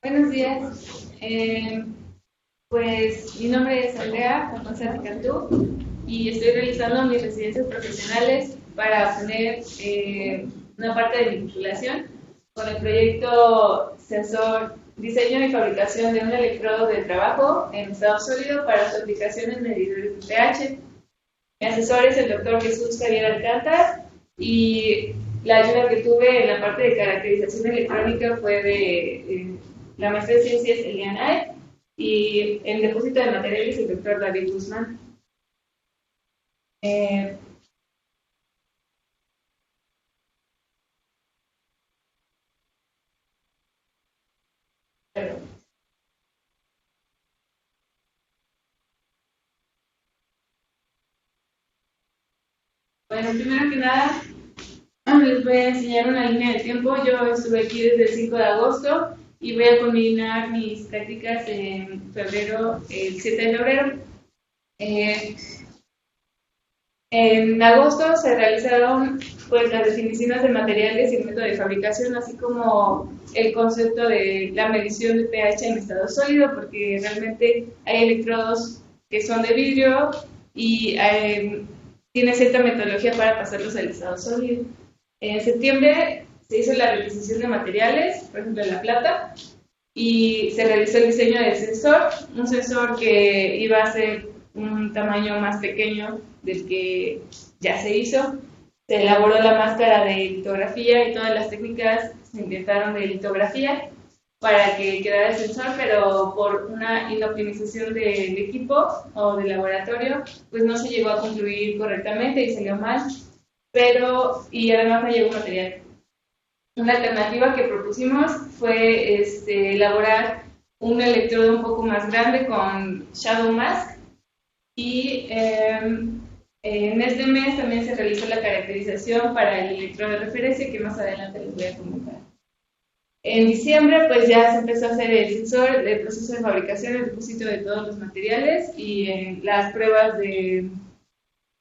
Buenos días. Pues mi nombre es Andrea Alfonso Cantú y estoy realizando mis residencias profesionales para obtener una parte de mi titulación con el proyecto Sensor Diseño y Fabricación de un electrodo de trabajo en estado sólido para su aplicación en medidores de pH. Mi asesor es el doctor Jesús Javier Alcántara y la ayuda que tuve en la parte de caracterización electrónica fue de la maestra de ciencias Eliana y en depósito de materiales el doctor David Guzmán. Eh, bueno, primero que nada, les voy a enseñar una línea de tiempo. Yo estuve aquí desde el 5 de agosto y voy a culminar mis prácticas en febrero, el 7 de febrero. Eh, En agosto se realizaron pues las definiciones de materiales y el método de fabricación, así como el concepto de la medición de pH en estado sólido, porque realmente hay electrodos que son de vidrio y tiene cierta metodología para pasarlos al estado sólido. En septiembre se hizo la requisición de materiales, por ejemplo la plata, y se realizó el diseño del sensor, un sensor que iba a ser un tamaño más pequeño del que ya se hizo. Se elaboró la máscara de litografía y todas las técnicas se intentaron de litografía para que quedara el sensor, pero por una inoptimización del equipo o del laboratorio, pues no se llegó a concluir correctamente y salió mal, y además no llegó material. Una alternativa que propusimos fue elaborar un electrodo un poco más grande con shadow mask y en este mes también se realizó la caracterización para el electrodo de referencia que más adelante les voy a comentar. En diciembre pues ya se empezó a hacer el sensor, el proceso de fabricación, el depósito de todos los materiales y las pruebas de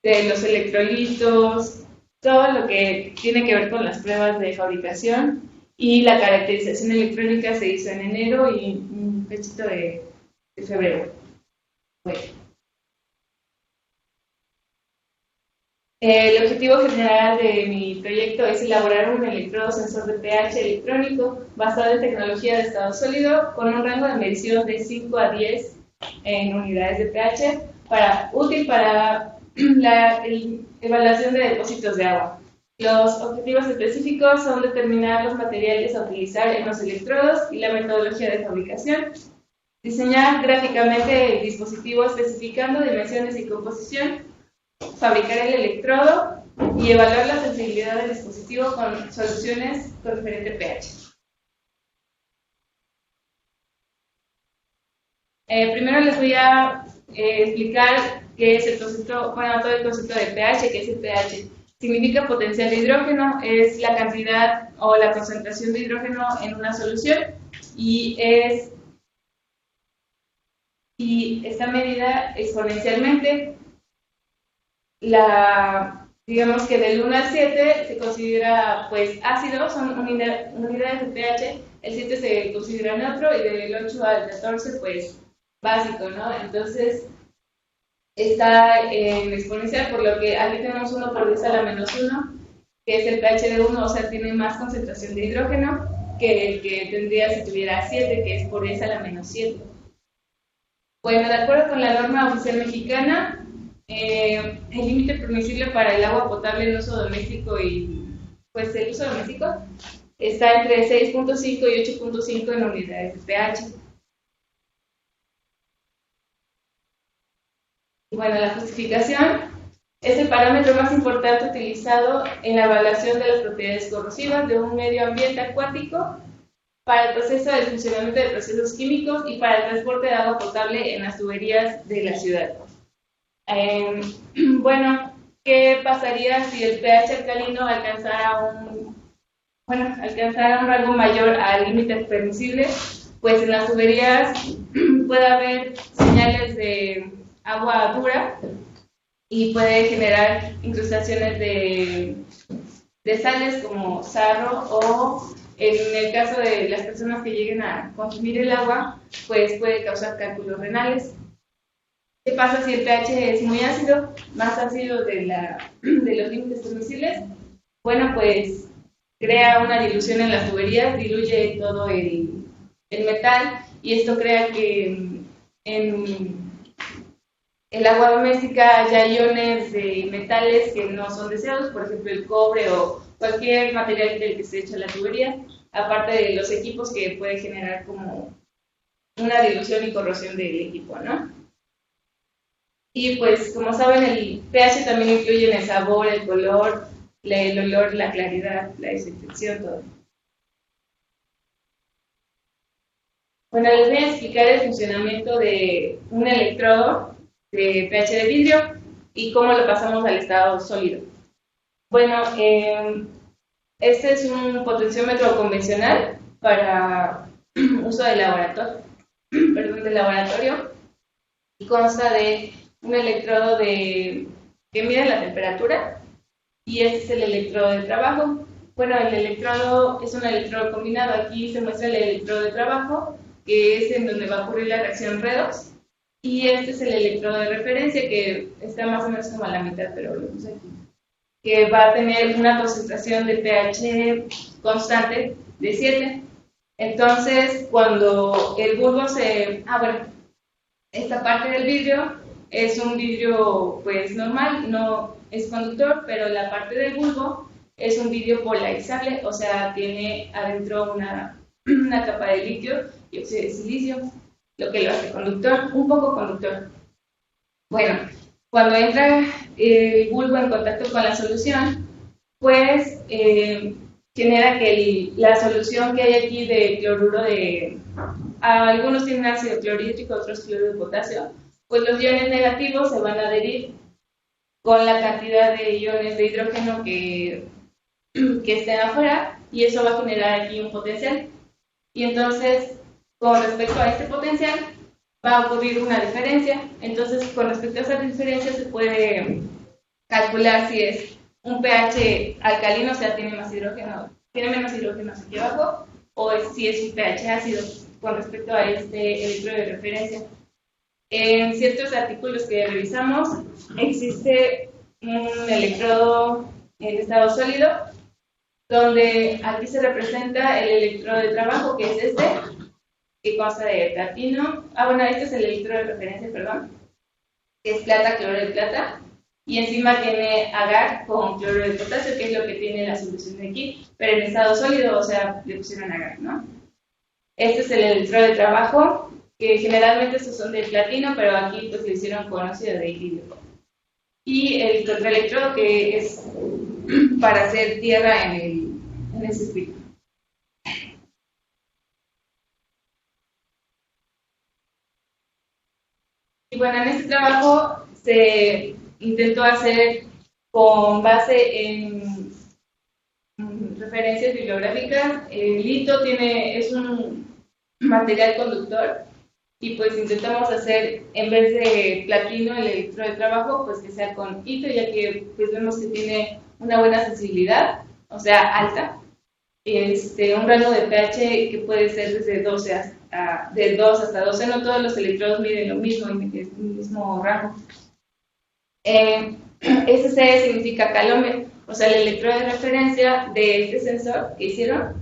los electrolitos, todo lo que tiene que ver con las pruebas de fabricación y la caracterización electrónica se hizo en enero y un fechito de febrero. Bueno. El objetivo general de mi proyecto es elaborar un electrodo sensor de pH electrónico basado en tecnología de estado sólido con un rango de medición de 5 a 10 en unidades de pH útil para la evaluación de depósitos de agua. Los objetivos específicos son determinar los materiales a utilizar en los electrodos y la metodología de fabricación, diseñar gráficamente el dispositivo especificando dimensiones y composición, fabricar el electrodo y evaluar la sensibilidad del dispositivo con soluciones con diferente pH. Primero les voy a explicar qué es el concepto, bueno, todo el concepto de pH, qué es el pH. Significa potencial de hidrógeno, es la cantidad o la concentración de hidrógeno en una solución y está medida exponencialmente. Digamos que del 1 al 7 se considera pues ácido, son unidades de pH, el 7 se considera neutro y del 8 al 14 pues básico, ¿no? Entonces está en exponencial, por lo que aquí tenemos 1 por 10 a la menos 1, que es el pH de 1, o sea, tiene más concentración de hidrógeno que el que tendría si tuviera 7, que es por 10 a la menos 7. Bueno, de acuerdo con la norma oficial mexicana, el límite permisible para el agua potable en uso doméstico y pues el uso doméstico está entre 6.5 y 8.5 en unidades de pH. Bueno, la justificación es el parámetro más importante utilizado en la evaluación de las propiedades corrosivas de un medio ambiente acuático para el proceso de funcionamiento de procesos químicos y para el transporte de agua potable en las tuberías de la ciudad. Bueno, ¿qué pasaría si el pH alcalino alcanzara un rango mayor al límite permisible? Pues en las tuberías puede haber señales de agua dura y puede generar incrustaciones de sales como sarro o en el caso de las personas que lleguen a consumir el agua, pues puede causar cálculos renales. ¿Qué pasa si el pH es muy ácido, más ácido de los límites permisibles? Bueno, pues crea una dilución en las tuberías, diluye todo el metal y esto crea que en el agua doméstica haya iones de metales que no son deseados, por ejemplo el cobre o cualquier material del que se echa la tubería, aparte de los equipos que puede generar como una dilución y corrosión del equipo, ¿no? Y pues, como saben, el pH también influye en el sabor, el color, el olor, la claridad, la desinfección, todo. Bueno, les voy a explicar el funcionamiento de un electrodo de pH de vidrio y cómo lo pasamos al estado sólido. Bueno, este es un potenciómetro convencional para uso de laboratorio y consta de un electrodo que mide la temperatura y este es el electrodo de trabajo. Bueno, el electrodo es un electrodo combinado. Aquí se muestra el electrodo de trabajo, que es en donde va a ocurrir la reacción redox, y este es el electrodo de referencia, que está más o menos como a la mitad, pero lo puse aquí, que va a tener una concentración de pH constante de 7. Entonces, cuando el bulbo esta parte del vidrio es un vidrio pues normal, no es conductor, pero la parte del bulbo es un vidrio polarizable, o sea, tiene adentro una capa de litio y óxido de silicio, lo que lo hace conductor, un poco conductor. Bueno, cuando entra el bulbo en contacto con la solución, pues genera que la solución que hay aquí de cloruro algunos tienen ácido clorhídrico, otros cloruro de potasio, pues los iones negativos se van a adherir con la cantidad de iones de hidrógeno que estén afuera y eso va a generar aquí un potencial. Y entonces, con respecto a este potencial, va a ocurrir una diferencia. Entonces, con respecto a esa diferencia se puede calcular si es un pH alcalino, o sea, tiene menos hidrógenos aquí abajo, o si es un pH ácido con respecto a este electrodo de referencia. En ciertos artículos que revisamos, existe un electrodo en estado sólido, donde aquí se representa el electrodo de trabajo, que es este, que consta de platino. Este es el electrodo de referencia, perdón, que es plata, cloruro de plata, y encima tiene agar con cloruro de potasio, que es lo que tiene la solución de aquí, pero en estado sólido, o sea, le pusieron agar, ¿no? Este es el electrodo de trabajo, que generalmente estos son de platino, pero aquí pues le hicieron con óxido de iridio. Y el contraelectrodo, que es para hacer tierra en el circuito. Y bueno, en este trabajo se intentó hacer con base en referencias bibliográficas. El litio es un material conductor y pues intentamos hacer, en vez de platino, el electrodo de trabajo, pues que sea con hito, ya que pues vemos que tiene una buena sensibilidad, o sea, alta, un rango de pH que puede ser desde 12 de 2 hasta 12, no todos los electrodos miden lo mismo, el mismo rango. SC significa calómetro, o sea, el electrodo de referencia de este sensor que hicieron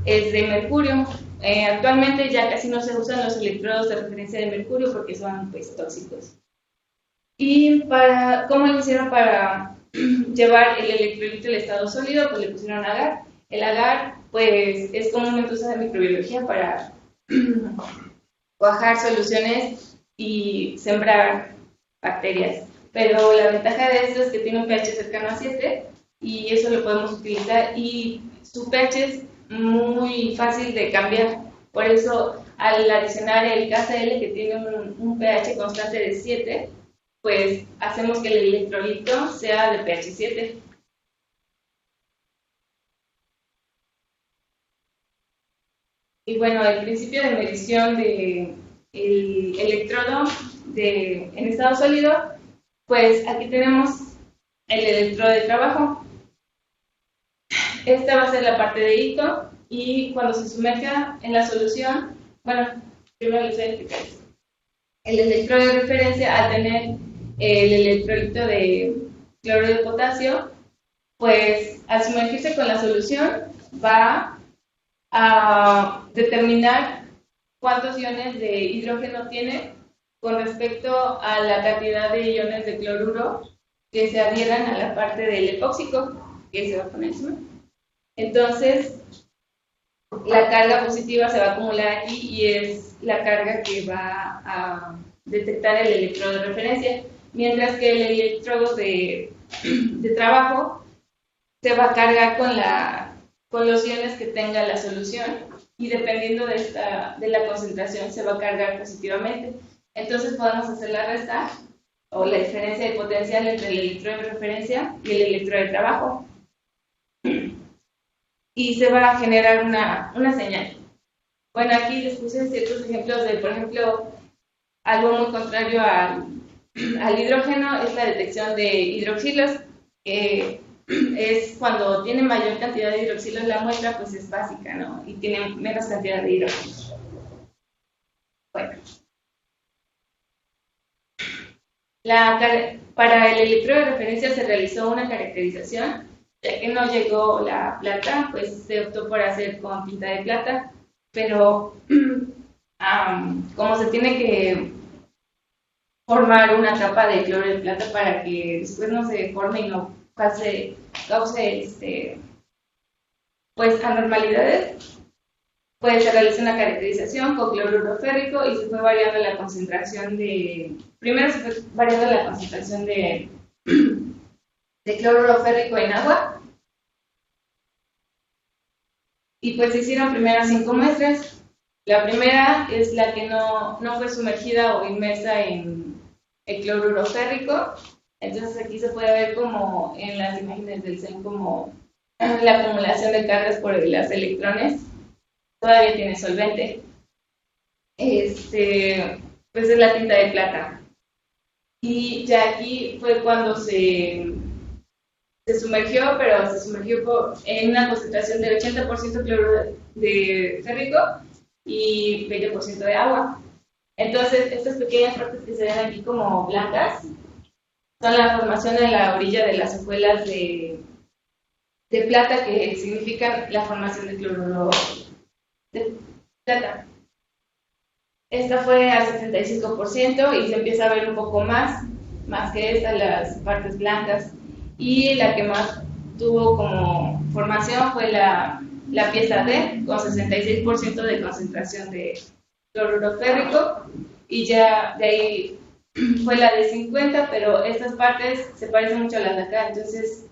es de mercurio. Actualmente ya casi no se usan los electrodos de referencia de mercurio porque son pues tóxicos. ¿Y cómo lo hicieron para llevar el electrolito al estado sólido? Pues le pusieron agar. El agar pues es comúnmente usado en microbiología para cuajar soluciones y sembrar bacterias. Pero la ventaja de esto es que tiene un pH cercano a 7 y eso lo podemos utilizar y su pH es muy fácil de cambiar. Por eso, al adicionar el KCl, que tiene un pH constante de 7, pues hacemos que el electrolito sea de pH 7. Y bueno, el principio de medición del electrodo en estado sólido, pues aquí tenemos el electrodo de trabajo. Esta va a ser la parte de hito y cuando se sumerja en la solución, bueno, primero les voy a explicar esto. El electrodo de referencia, al tener el electrolito de cloruro de potasio, pues al sumergirse con la solución va a determinar cuántos iones de hidrógeno tiene con respecto a la cantidad de iones de cloruro que se adhieran a la parte del epóxico que se va a poner encima. Entonces, la carga positiva se va a acumular aquí y es la carga que va a detectar el electrodo de referencia, mientras que el electrodo de trabajo se va a cargar con los iones que tenga la solución y dependiendo de la concentración se va a cargar positivamente. Entonces podemos hacer la resta o la diferencia de potencial entre el electrodo de referencia y el electrodo de trabajo. Y se va a generar una señal. Bueno, aquí les puse ciertos ejemplos de, por ejemplo, algo muy contrario al hidrógeno es la detección de hidroxilos, que es cuando tiene mayor cantidad de hidroxilos la muestra, pues es básica, ¿no? Y tiene menos cantidad de hidrógeno. Bueno. Para el electrodo de referencia se realizó una caracterización, ya que no llegó la plata, pues se optó por hacer con tinta de plata, pero como se tiene que formar una capa de cloro de plata para que después no se deforme y no cause pues anormalidades, pues se realizó una caracterización con cloruro férrico y se fue variando la concentración primero se fue variando la concentración de cloruro férrico en agua y pues se hicieron primero 5 muestras. La primera es la que no fue sumergida o inmersa en el cloruro férrico. Entonces aquí se puede ver como en las imágenes del CEN como la acumulación de cargas por los electrones todavía tiene solvente. Pues es la tinta de plata. Y ya aquí fue cuando se sumergió, pero se sumergió en una concentración de 80% cloruro de férrico y 20% de agua. Entonces, estas pequeñas partes que se ven aquí como blancas son la formación en la orilla de las hojuelas de plata, que significan la formación de cloruro de plata. Esta fue al 75% y se empieza a ver un poco más que esta, las partes blancas. Y la que más tuvo como formación fue la pieza D, con 66% de concentración de cloruro férrico, y ya de ahí fue la de 50, pero estas partes se parecen mucho a las de acá, entonces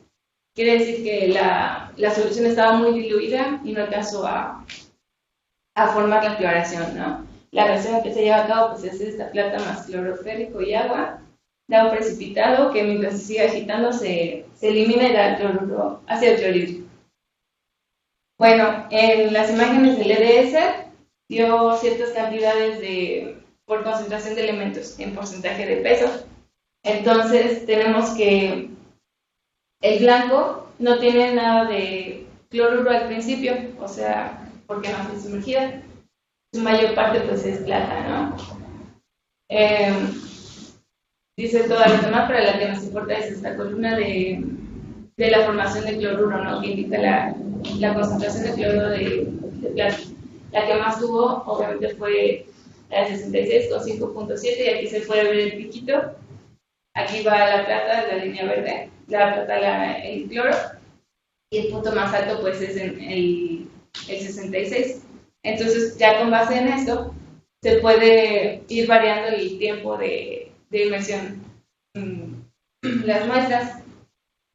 quiere decir que la solución estaba muy diluida y no alcanzó a formar la cloración, ¿no? La reacción que se lleva a cabo pues, es esta plata más cloruro férrico y agua, da un precipitado que mientras se sigue agitando se elimina y da cloruro, ácido clorhídrico. Bueno, en las imágenes del EDS dio ciertas cantidades por concentración de elementos en porcentaje de peso. Entonces tenemos que el blanco no tiene nada de cloruro al principio, o sea, porque no fue sumergida. Su mayor parte pues es plata, ¿no? Dice todas las demás, pero la que nos importa es esta columna de la formación de cloruro, ¿no? Que indica la concentración de cloruro de plata. La que más tuvo, obviamente, fue la de 66 con 5.7 y aquí se puede ver el piquito. Aquí va la plata, la línea verde, la plata, el cloro, y el punto más alto pues es en el 66. Entonces, ya con base en esto, se puede ir variando el tiempo de inmersión. Las muestras,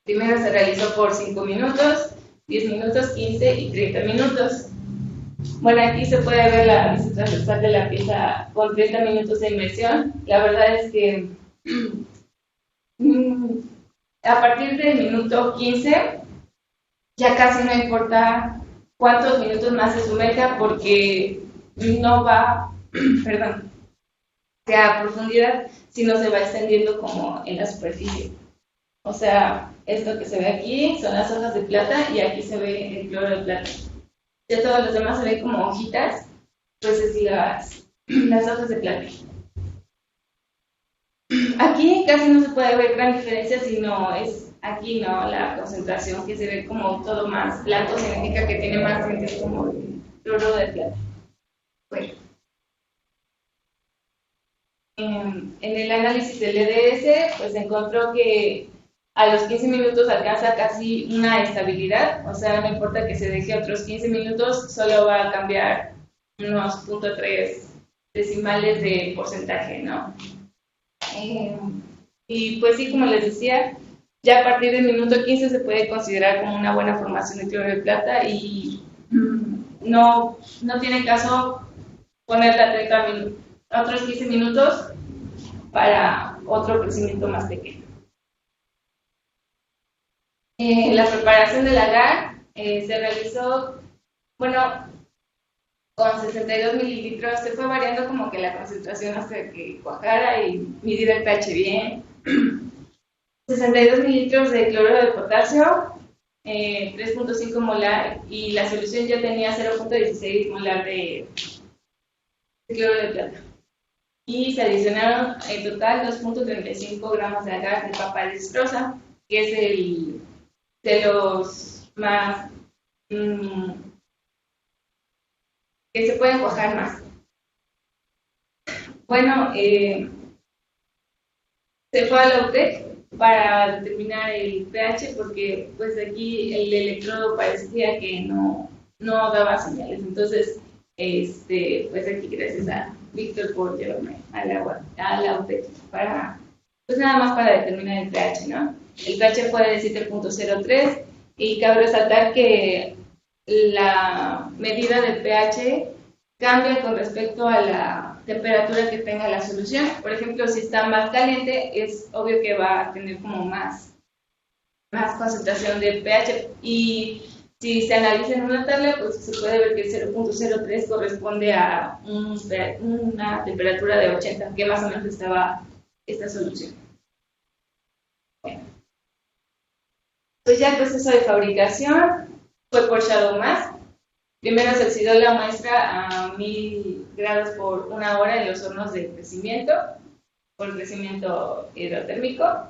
primero se realizó por 5 minutos, 10 minutos, 15 y 30 minutos. Bueno, aquí se puede ver la vista transversal de la pieza con 30 minutos de inmersión. La verdad es que a partir del minuto 15 ya casi no importa cuántos minutos más se sumerja porque no va, a profundidad, sino se va extendiendo como en la superficie. O sea, esto que se ve aquí son las hojas de plata y aquí se ve el cloro de plata. Ya todos los demás se ven como hojitas, pues es las hojas de plata. Aquí casi no se puede ver gran diferencia, sino es aquí, ¿no? La concentración que se ve como todo más blanco significa que tiene más tintes como el cloro de plata. Bueno, en el análisis del EDS, pues se encontró que a los 15 minutos alcanza casi una estabilidad, o sea, no importa que se deje otros 15 minutos, solo va a cambiar unos 0.3 decimales de porcentaje, ¿no? Y pues sí, como les decía, ya a partir del minuto 15 se puede considerar como una buena formación de cloro de plata y no tiene caso ponerla 30 otros 15 minutos para otro crecimiento más pequeño. La preparación del agar se realizó, bueno, con 62 mililitros, se fue variando como que la concentración hasta que cuajara y medir el pH bien. 62 mililitros de cloruro de potasio, 3.5 molar, y la solución ya tenía 0.16 molar de cloruro de plata. Y se adicionaron en total 2.35 gramos de agar de papa destrosa, que es el de los más que se pueden cuajar más. Bueno, se fue a la UTEC para determinar el pH porque pues aquí el electrodo parecía que no daba señales. Entonces, pues aquí gracias a Víctor por llevarme a la UTEC para, pues nada más para determinar el pH, ¿no? El pH fue de 7.03 y cabe resaltar que la medida del pH cambia con respecto a la temperatura que tenga la solución. Por ejemplo, si está más caliente, es obvio que va a tener como más concentración de pH. Y si se analiza en una tabla, pues se puede ver que el 0.03 corresponde a una temperatura de 80, que más o menos estaba esta solución. Bueno, pues ya el proceso de fabricación fue por Shadow Mask. Primero se oxidó la muestra a 1000 grados por una hora en los hornos de crecimiento, por crecimiento hidrotérmico.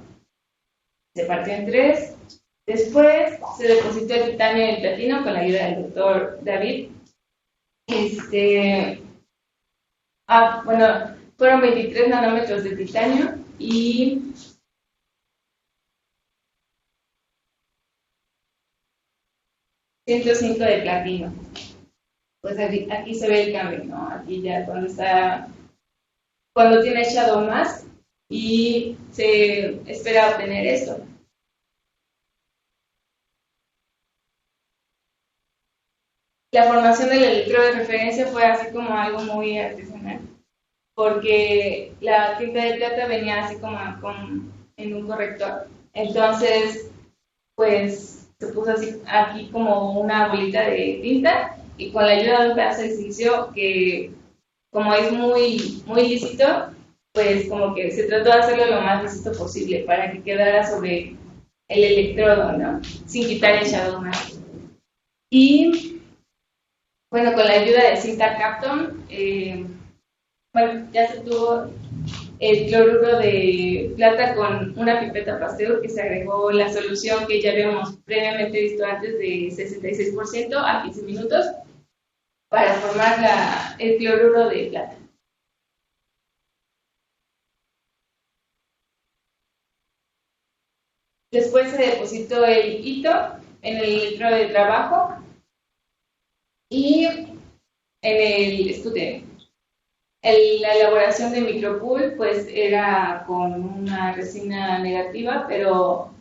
Se partió en tres. Después se depositó el titanio y el platino con la ayuda del doctor David. Bueno, fueron 23 nanómetros de titanio y 105 de platino. Pues aquí se ve el cambio, ¿no? Aquí ya cuando tiene Shadow Mask y se espera obtener esto. La formación del electrodo de referencia fue así como algo muy artesanal, porque la tinta de plata venía así como en un corrector. Entonces, pues se puso así aquí como una bolita de tinta y con la ayuda de un pedazo de silicio que como es muy lícito, pues como que se trató de hacerlo lo más lícito posible para que quedara sobre el electrodo, ¿no? Sin quitar el shadow mask. Y bueno, con la ayuda de cinta Kapton, bueno, ya se tuvo el cloruro de plata con una pipeta Pasteur que se agregó la solución que ya habíamos previamente visto antes de 66% a 15 minutos para formar el cloruro de plata. Después se depositó el hito en el electrodo de trabajo y en el estudio. La elaboración de micropool pues era con una resina negativa, pero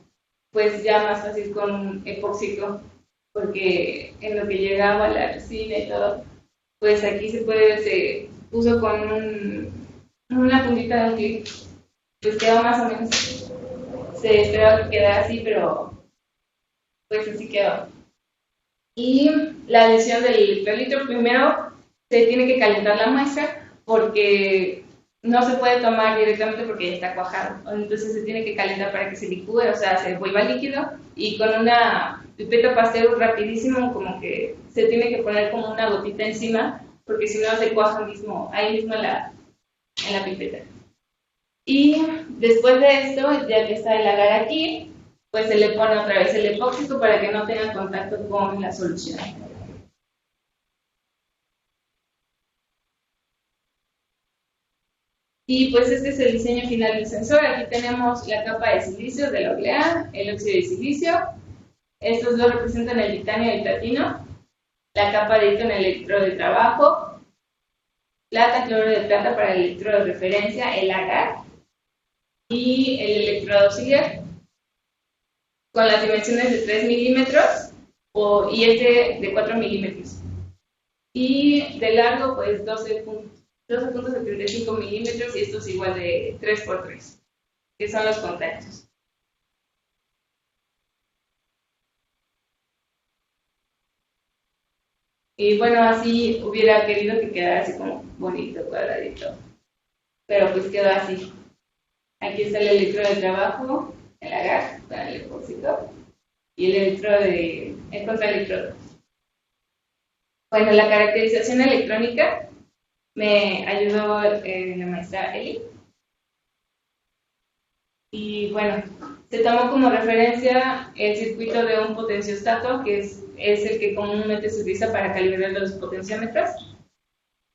pues ya más fácil con un epóxico, porque en lo que llegaba la resina y todo, pues aquí se puso con una puntita de un clic, pues quedó más o menos, se esperaba que quedara así, pero pues así quedó. Y la adición del electrolito, primero se tiene que calentar la muestra porque no se puede tomar directamente porque ya está cuajado. Entonces se tiene que calentar para que se licúe, o sea, se vuelva líquido, y con una pipeta Pasteur rapidísimo, como que se tiene que poner como una gotita encima, porque si no se cuaja mismo, ahí mismo en la pipeta. Y después de esto, ya que está el agar aquí, pues se le pone otra vez el epóxico para que no tenga contacto con la solución. Y pues este es el diseño final del sensor. Aquí tenemos la capa de silicio de la oblea, el óxido de silicio. Estos dos representan el titanio y el platino. La capa de hito en el electrodo de trabajo. Plata, cloro de plata para el electrodo de referencia, el agar. Y el electrodo auxiliar, con las dimensiones de 3 milímetros y este de 4 milímetros. Y de largo, pues 12.75 milímetros, y esto es igual de 3x3, que son los contactos. Y bueno, así hubiera querido que quedara así como bonito, cuadradito, pero pues quedó así. Aquí está el electrodo de trabajo, el agar con el epóxito, y el electrodo el contraelectrodo. Bueno, la caracterización electrónica me ayudó la maestra Eli. Y bueno, se tomó como referencia el circuito de un potenciostato, que es el que comúnmente se utiliza para calibrar los potenciómetros.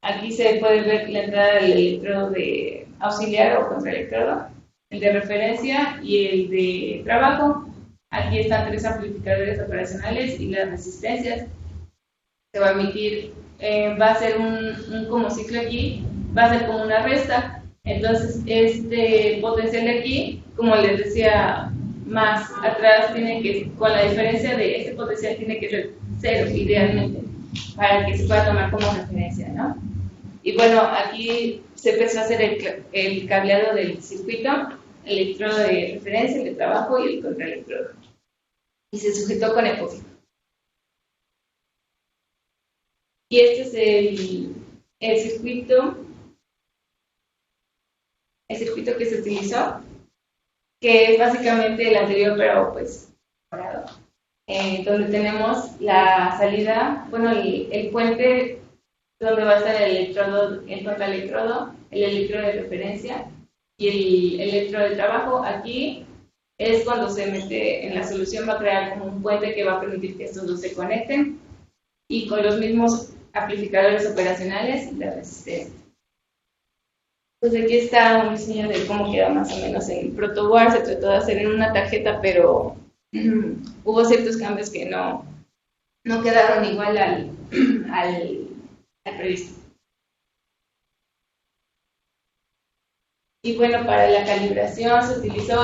Aquí se puede ver la entrada del electrodo de auxiliar o contraelectrodo, el de referencia y el de trabajo. Aquí están 3 amplificadores operacionales y las resistencias. Se va a emitir, va a ser un como ciclo aquí, va a ser como una resta. Entonces, este potencial de aquí, como les decía, más atrás tiene que, con la diferencia de este potencial, tiene que ser 0 idealmente, para que se pueda tomar como referencia, ¿no? Y bueno, aquí se empezó a hacer el cableado del circuito, el electrodo de referencia, el de trabajo y el contraelectrodo. Y se sujetó con epóxito. Y este es el circuito que se utilizó, que es básicamente el anterior, pero pues morado, donde tenemos la salida, bueno, el puente donde va a estar el electrodo, el contraelectrodo, el electrodo de referencia y el electrodo de trabajo. Aquí es cuando se mete en la solución, va a crear como un puente que va a permitir que estos dos se conecten, y con los mismos amplificadores operacionales y la resistencia. Pues aquí está un diseño de cómo queda más o menos en el protoboard. Se trató de hacer en una tarjeta, pero hubo ciertos cambios que no quedaron igual al previsto. Y bueno, para la calibración se utilizó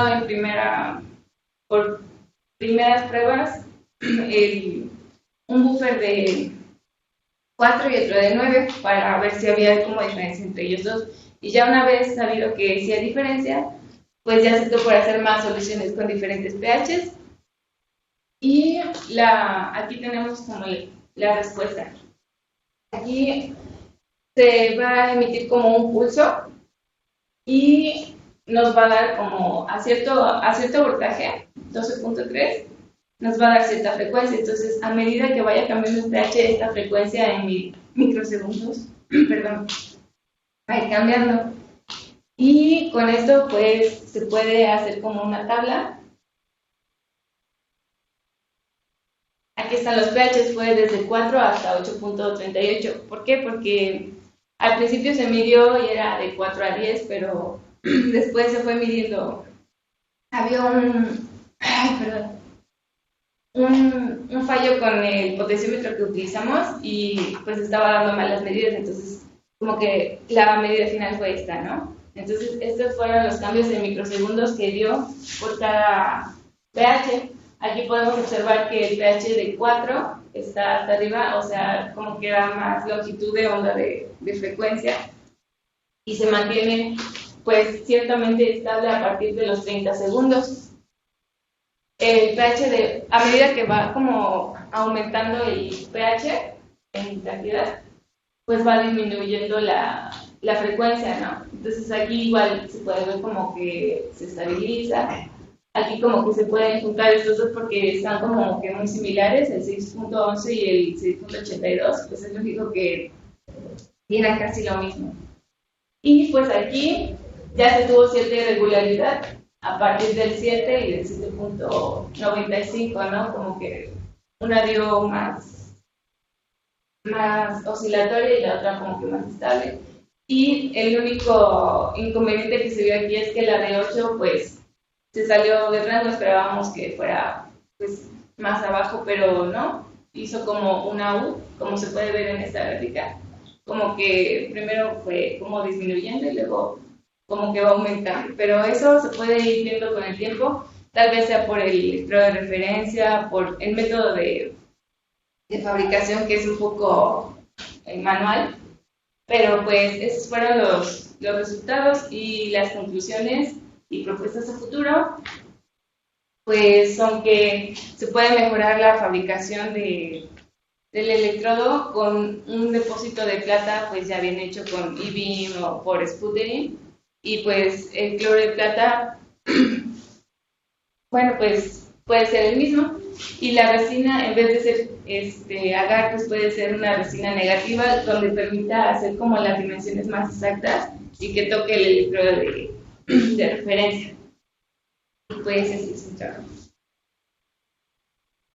por primeras pruebas un buffer de 4 y otro de 9 para ver si había como diferencia entre ellos dos. Y ya una vez sabido que sí hay diferencia, pues ya se optó por hacer más soluciones con diferentes pHs. Y aquí tenemos como la respuesta. Aquí se va a emitir como un pulso y nos va a dar como a cierto voltaje, 12.3, nos va a dar cierta frecuencia. Entonces, a medida que vaya cambiando el pH, esta frecuencia en microsegundos, perdón, va a ir cambiando. Y con esto, pues, se puede hacer como una tabla. Aquí están los pHs, fue desde 4 hasta 8.38. ¿Por qué? Porque al principio se midió y era de 4 a 10, pero después se fue midiendo. Había un fallo con el potenciómetro que utilizamos y pues estaba dando malas medidas, entonces como que la medida final fue esta, ¿no? Entonces estos fueron los cambios en microsegundos que dio por cada pH. Aquí podemos observar que el pH de 4 está hasta arriba, o sea, como que da más longitud de onda de frecuencia, y se mantiene pues ciertamente estable a partir de los 30 segundos. El pH a medida que va como aumentando el pH en cantidad, pues va disminuyendo la frecuencia, ¿no? Entonces aquí igual se puede ver como que se estabiliza. Aquí como que se pueden juntar estos dos porque están como que muy similares, el 6.11 y el 6.82, pues es lógico que tienen casi lo mismo. Y pues aquí ya se tuvo cierta irregularidad a partir del 7 y del 7.95, ¿no? Como que una dio más oscilatoria y la otra como que más estable. Y el único inconveniente que se vio aquí es que la de 8 pues se salió de rango, esperábamos que fuera pues más abajo, pero no, hizo como una U, como se puede ver en esta gráfica, como que primero fue como disminuyendo y luego como que va aumentando, pero eso se puede ir viendo con el tiempo, tal vez sea por el electrodo de referencia, por el método de fabricación que es un poco manual, pero pues esos fueron los resultados y las conclusiones y propuestas a futuro, pues son que se puede mejorar la fabricación del electrodo con un depósito de plata pues ya bien hecho con E-beam o por sputtering, y pues el cloro de plata, bueno, pues puede ser el mismo, y la resina en vez de ser agar pues puede ser una resina negativa donde permita hacer como las dimensiones más exactas y que toque el electrodo de referencia. Y pues ese es un trabajo.